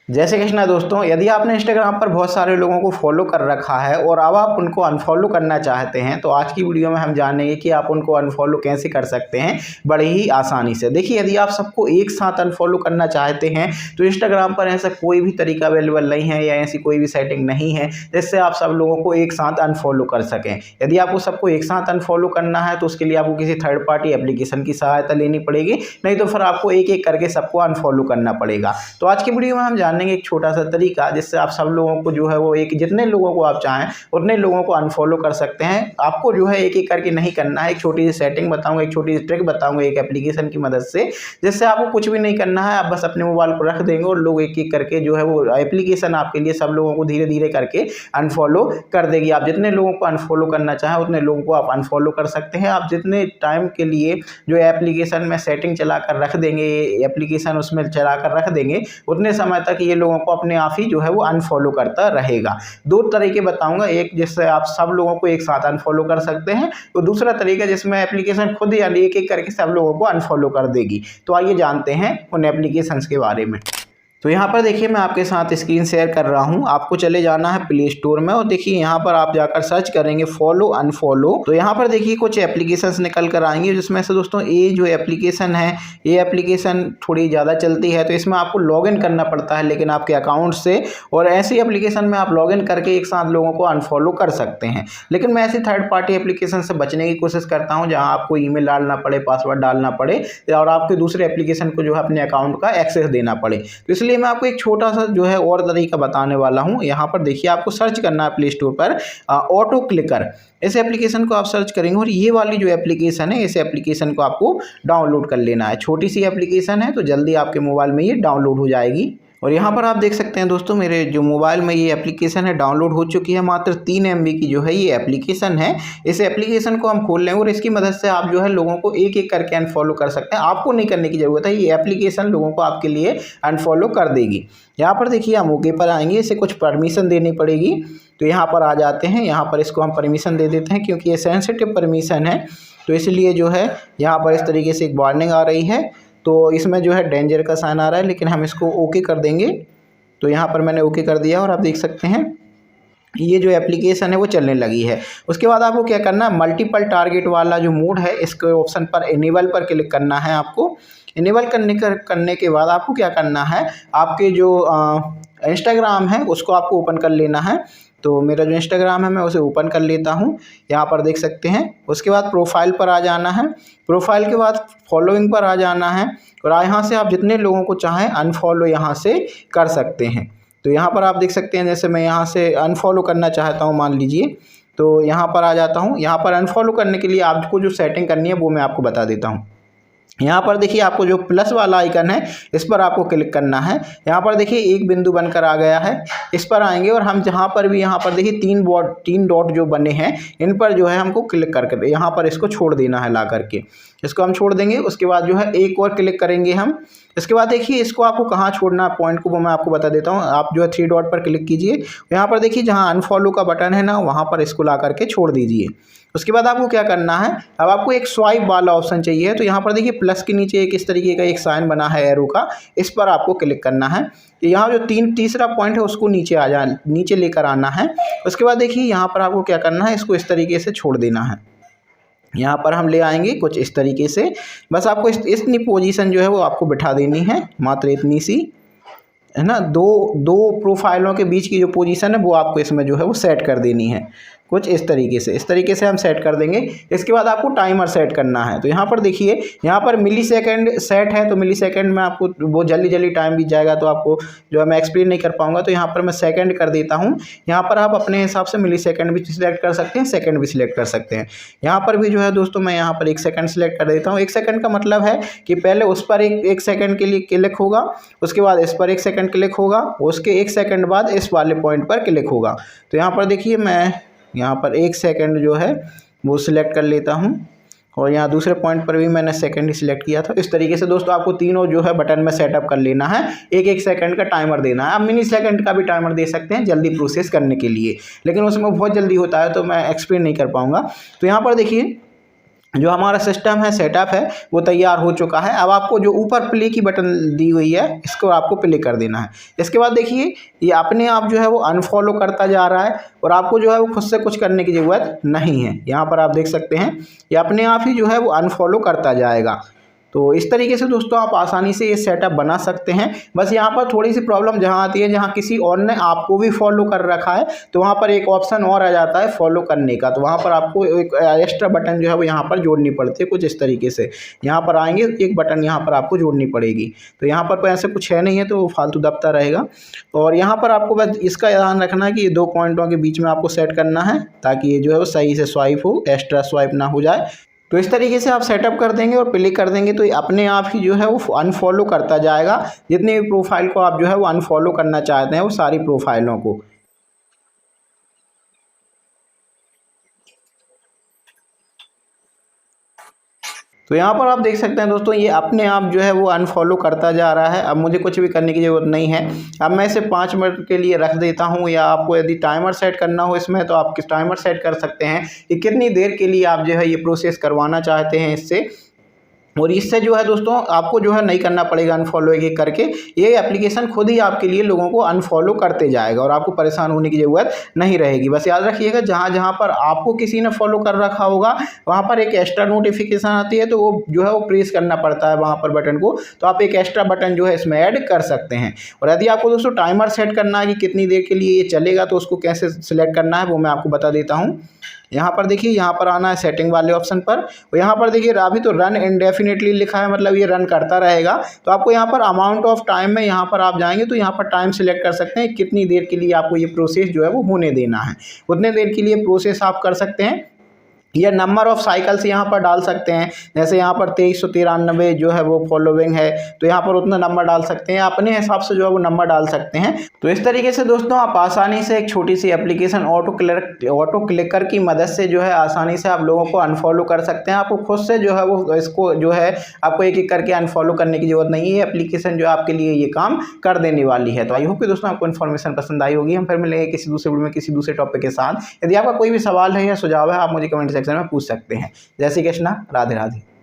जय श्री कृष्णा दोस्तों, यदि आपने इंस्टाग्राम पर बहुत सारे लोगों को फॉलो कर रखा है और अब आप उनको अनफॉलो करना चाहते हैं तो आज की वीडियो में हम जानेंगे कि आप उनको अनफॉलो कैसे कर सकते हैं बड़े ही आसानी से। देखिए, यदि आप सबको एक साथ अनफॉलो करना चाहते हैं तो इंस्टाग्राम पर ऐसा कोई भी तरीका अवेलेबल नहीं है या ऐसी कोई भी सेटिंग नहीं है जिससे आप सब लोगों को एक साथ अनफॉलो कर सकें। यदि आपको सबको एक साथ अनफॉलो करना है तो उसके लिए आपको किसी थर्ड पार्टी एप्लीकेशन की सहायता लेनी पड़ेगी, नहीं तो फिर आपको एक एक करके सबको अनफॉलो करना पड़ेगा। तो आज की वीडियो में हम एक छोटा सा तरीका जिससे आप सब लोगों को जो है वो एक जितने लोगों को आप चाहें उतने लोगों को अनफॉलो कर सकते हैं। आपको जो है एक एक करके नहीं करना है, एक छोटी सी सेटिंग बताऊंगा, एक छोटी सी ट्रिक बताऊंगा एक एप्लीकेशन की मदद से, जिससे आपको कुछ भी नहीं करना है। आप बस अपने मोबाइल को रख देंगे और लोग एक एक करके जो है वो एप्लीकेशन आपके लिए सब लोगों को धीरे धीरे करके अनफॉलो कर देगी। आप जितने लोगों को अनफॉलो करना चाहें उतने लोगों को आप अनफॉलो कर सकते हैं। आप जितने टाइम के लिए जो एप्लीकेशन में सेटिंग चला कर रख देंगे, एप्लीकेशन उसमें चला कर रख देंगे, उतने समय तक ये लोगों को अपने आप ही जो है वो अनफॉलो करता रहेगा। दो तरीके बताऊंगा, एक जिससे आप सब लोगों को एक साथ अनफॉलो कर सकते हैं, तो दूसरा तरीका जिसमें एप्लीकेशन खुद ही एक एक करके सब लोगों को अनफॉलो कर देगी। तो आइए जानते हैं उन एप्लीकेशंस के बारे में। तो यहाँ पर देखिए, मैं आपके साथ स्क्रीन शेयर कर रहा हूँ। आपको चले जाना है प्ले स्टोर में और देखिए यहाँ पर आप जाकर सर्च करेंगे फॉलो अनफॉलो। तो यहाँ पर देखिए कुछ एप्लीकेशंस निकल कर आएंगे, जिसमें से दोस्तों ये जो एप्लीकेशन है, ये एप्लीकेशन थोड़ी ज़्यादा चलती है, तो इसमें आपको लॉगिन करना पड़ता है लेकिन आपके अकाउंट से, और ऐसी एप्लीकेशन में आप लॉगिन करके एक साथ लोगों को अनफॉलो कर सकते हैं। लेकिन मैं ऐसी थर्ड पार्टी एप्लीकेशन से बचने की कोशिश करता हूँ जहाँ आपको ईमेल डालना पड़े, पासवर्ड डालना पड़े और आपके दूसरे एप्लीकेशन को जो है अपने अकाउंट का एक्सेस देना पड़े। तो इसलिए मैं आपको एक छोटा सा जो है और तरीका बताने वाला हूं। यहाँ पर देखिए, आपको सर्च करना है प्ले स्टोर पर ऑटो क्लिकर। इस एप्लीकेशन को आप सर्च करेंगे और ये वाली जो एप्लीकेशन है, इस एप्लीकेशन को आपको डाउनलोड कर लेना है। छोटी सी एप्लीकेशन है तो जल्दी आपके मोबाइल में ये डाउनलोड हो जाएगी। और यहाँ पर आप देख सकते हैं दोस्तों, मेरे जो मोबाइल में ये एप्लीकेशन है डाउनलोड हो चुकी है। मात्र 3 MB की जो है ये एप्लीकेशन है। इस एप्लीकेशन को हम खोल लेंगे और इसकी मदद से आप जो है लोगों को एक एक करके अनफॉलो कर सकते हैं। आपको नहीं करने की ज़रूरत है, ये एप्लीकेशन लोगों को आपके लिए अनफॉलो कर देगी। यहाँ पर देखिए, हम ओके पर आएंगे, इसे कुछ परमिशन देनी पड़ेगी। तो यहाँ पर आ जाते हैं, यहाँ पर इसको हम परमिशन दे देते हैं क्योंकि ये सेंसिटिव परमिशन है, तो इसलिए जो है यहाँ पर इस तरीके से एक वार्निंग आ रही है। तो इसमें जो है डेंजर का साइन आ रहा है, लेकिन हम इसको ओके कर देंगे। तो यहाँ पर मैंने ओके कर दिया और आप देख सकते हैं ये जो एप्लीकेशन है वो चलने लगी है। उसके बाद आपको क्या करना है, मल्टीपल टारगेट वाला जो मोड है इसके ऑप्शन पर इनेबल पर क्लिक करना है। आपको इनेबल करने के बाद आपको क्या करना है, आपके जो इंस्टाग्राम है उसको आपको ओपन कर लेना है। तो मेरा जो इंस्टाग्राम है मैं उसे ओपन कर लेता हूँ, यहाँ पर देख सकते हैं। उसके बाद प्रोफाइल पर आ जाना है, प्रोफाइल के बाद फॉलोइंग पर आ जाना है और यहाँ से आप जितने लोगों को चाहें अनफॉलो यहाँ से कर सकते हैं। तो यहाँ पर आप देख सकते हैं, जैसे मैं यहाँ से अनफॉलो करना चाहता हूँ मान लीजिए, तो यहाँ पर आ जाता हूँ। यहाँ पर अनफॉलो करने के लिए आपको जो सेटिंग करनी है वो मैं आपको बता देता हूँ। यहाँ पर देखिए, आपको जो प्लस वाला आइकन है इस पर आपको क्लिक करना है। यहाँ पर देखिए एक बिंदु बनकर आ गया है, इस पर आएंगे और हम जहाँ पर भी यहाँ पर देखिए 3 डॉट जो बने हैं इन पर जो है हमको क्लिक करके यहाँ पर इसको छोड़ देना है, ला करके इसको हम छोड़ देंगे। उसके बाद जो है एक और क्लिक करेंगे हम। इसके बाद देखिए इसको आपको कहाँ छोड़ना है पॉइंट को वो मैं आपको बता देता हूँ। आप जो है 3 डॉट पर क्लिक कीजिए, यहाँ पर देखिए जहाँ अनफॉलो का बटन है ना, वहाँ पर इसको ला करके छोड़ दीजिए। उसके बाद आपको क्या करना है, अब आपको एक स्वाइप वाला ऑप्शन चाहिए। तो यहाँ पर देखिए प्लस के नीचे एक इस तरीके का एक साइन बना है एरो का, इस पर आपको क्लिक करना है। यहाँ जो तीसरा पॉइंट है उसको नीचे लेकर आना है। उसके बाद देखिए यहाँ पर आपको क्या करना है, इसको इस तरीके से छोड़ देना है। यहाँ पर हम ले आएंगे कुछ इस तरीके से, बस आपको इतनी पोजीशन जो है वो आपको बिठा देनी है, मात्र इतनी सी है ना। दो प्रोफाइलों के बीच की जो पोजीशन है वो आपको इसमें जो है वो सेट कर देनी है कुछ इस तरीके से हम सेट कर देंगे। इसके बाद आपको टाइमर सेट करना है। तो यहाँ पर देखिए, यहाँ पर मिली सेकेंड सेट है, तो मिली सेकेंड में आपको वो जल्दी टाइम बीत जाएगा, तो आपको जो है मैं एक्सप्लेन नहीं कर पाऊंगा। तो यहाँ पर मैं सेकंड कर देता हूँ। यहाँ पर आप अपने हिसाब से मिली सेकेंड भी सिलेक्ट कर सकते हैं, सेकंड भी सिलेक्ट कर सकते हैं। यहाँ पर भी जो है दोस्तों मैं यहाँ पर 1 सेकंड सिलेक्ट कर देता हूँ। 1 सेकंड का मतलब है कि पहले उस पर एक सेकंड के लिए क्लिक होगा, उसके बाद इस पर 1 सेकंड क्लिक होगा, उसके 1 सेकंड बाद इस वाले पॉइंट पर क्लिक होगा। तो यहाँ पर देखिए मैं यहाँ पर 1 सेकंड जो है वो सिलेक्ट कर लेता हूँ और यहाँ दूसरे पॉइंट पर भी मैंने सेकंड ही सिलेक्ट किया था। इस तरीके से दोस्तों आपको तीनों जो है बटन में सेटअप कर लेना है। 1-1 सेकंड का टाइमर देना है। आप मिनी सेकंड का भी टाइमर दे सकते हैं जल्दी प्रोसेस करने के लिए, लेकिन उसमें बहुत जल्दी होता है तो मैं एक्सप्लेन नहीं कर पाऊँगा। तो यहाँ पर देखिए जो हमारा सिस्टम है, सेटअप है, वो तैयार हो चुका है। अब आपको जो ऊपर प्ले की बटन दी हुई है, इसको आपको प्ले कर देना है। इसके बाद देखिए ये अपने आप जो है वो अनफॉलो करता जा रहा है और आपको जो है वो खुद से कुछ करने की ज़रूरत नहीं है। यहाँ पर आप देख सकते हैं ये अपने आप ही जो है वो अनफॉलो करता जाएगा। तो इस तरीके से दोस्तों आप आसानी से ये सेटअप बना सकते हैं। बस यहाँ पर थोड़ी सी प्रॉब्लम जहाँ आती है, जहाँ किसी और ने आपको भी फॉलो कर रखा है तो वहाँ पर एक ऑप्शन और आ जाता है फॉलो करने का। तो वहाँ पर आपको एक एक्स्ट्रा बटन जो है वो यहाँ पर जोड़नी पड़ती है। कुछ इस तरीके से यहाँ पर आएंगे, एक बटन यहाँ पर आपको जोड़नी पड़ेगी। तो यहाँ पर ऐसे कुछ है नहीं है, तो फालतू दबता रहेगा। और यहाँ पर आपको बस इसका ध्यान रखना है कि ये 2 पॉइंटों के बीच में आपको सेट करना है, ताकि ये जो है वो सही से स्वाइप हो, एक्स्ट्रा स्वाइप ना हो जाए। तो इस तरीके से आप सेटअप कर देंगे और प्ले कर देंगे तो ये अपने आप ही जो है वो अनफॉलो करता जाएगा। जितनी भी प्रोफाइल को आप जो है वो अनफॉलो करना चाहते हैं, वो सारी प्रोफाइलों को। तो यहाँ पर आप देख सकते हैं दोस्तों, ये अपने आप जो है वो अनफॉलो करता जा रहा है। अब मुझे कुछ भी करने की ज़रूरत नहीं है। अब मैं इसे 5 मिनट के लिए रख देता हूँ, या आपको यदि टाइमर सेट करना हो इसमें तो आप किस टाइमर सेट कर सकते हैं कि कितनी देर के लिए आप जो है ये प्रोसेस करवाना चाहते हैं इससे। और इससे जो है दोस्तों आपको जो है नहीं करना पड़ेगा अनफॉलो एक एक करके, ये एप्लीकेशन खुद ही आपके लिए लोगों को अनफॉलो करते जाएगा और आपको परेशान होने की ज़रूरत नहीं रहेगी। बस याद रखिएगा जहाँ जहाँ पर आपको किसी ने फॉलो कर रखा होगा वहाँ पर एक एक्स्ट्रा नोटिफिकेशन आती है, तो वो जो है वो प्रेस करना पड़ता है वहाँ पर बटन को। तो आप एक एक्स्ट्रा बटन जो है इसमें ऐड कर सकते हैं। और यदि आपको दोस्तों टाइमर सेट करना है कि कितनी देर के लिए ये चलेगा, तो उसको कैसे सिलेक्ट करना है वो मैं आपको बता देता हूँ। यहाँ पर देखिए, यहाँ पर आना है सेटिंग वाले ऑप्शन पर, और यहाँ पर देखिए अभी तो रन इंडेफिनिटली लिखा है, मतलब ये रन करता रहेगा। तो आपको यहाँ पर अमाउंट ऑफ टाइम में यहाँ पर आप जाएंगे तो यहाँ पर टाइम सिलेक्ट कर सकते हैं कितनी देर के लिए आपको ये प्रोसेस जो है वो होने देना है। उतने देर के लिए प्रोसेस आप कर सकते हैं, या नंबर ऑफ साइकिल्स यहाँ पर डाल सकते हैं। जैसे यहाँ पर 2393 जो है वो फॉलोइंग है, तो यहाँ पर उतना नंबर डाल सकते हैं, अपने हिसाब से जो है वो नंबर डाल सकते हैं। तो इस तरीके से दोस्तों आप आसानी से एक छोटी सी एप्लीकेशन ऑटो क्लिकर की मदद से जो है आसानी से आप लोगों को अनफॉलो कर सकते हैं। आपको खुद से जो है वो इसको जो है आपको एक एक करके अनफॉलो करने की जरूरत नहीं है। एप्लीकेशन जो आपके लिए ये काम कर देने वाली है। तो आई होप कि दोस्तों आपको इन्फॉर्मेशन पसंद आई होगी। हम फिर मिलेंगे किसी दूसरे वीडियो में किसी दूसरे टॉपिक के साथ। यदि आपका कोई भी सवाल है या सुझाव है, आप मुझे कमेंट सेक्शन में पूछ सकते हैं। जय श्री कृष्णा, राधे राधे।